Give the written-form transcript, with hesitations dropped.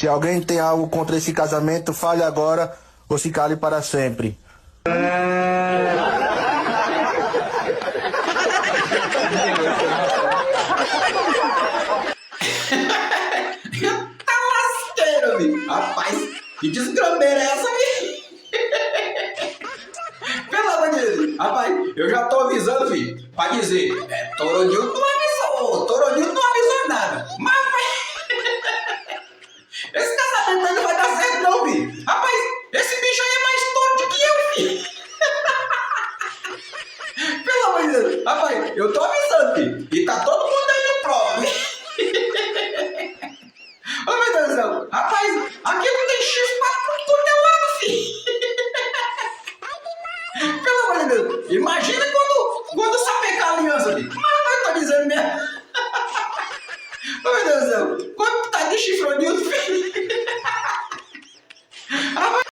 Se alguém tem algo contra esse casamento, fale agora ou se cale para sempre. Tá lasqueiro, filho. Rapaz, que desgrambeira é essa, filho? Pelo amor de Deus. Rapaz, eu já tô avisando, filho, pra dizer, Toronil não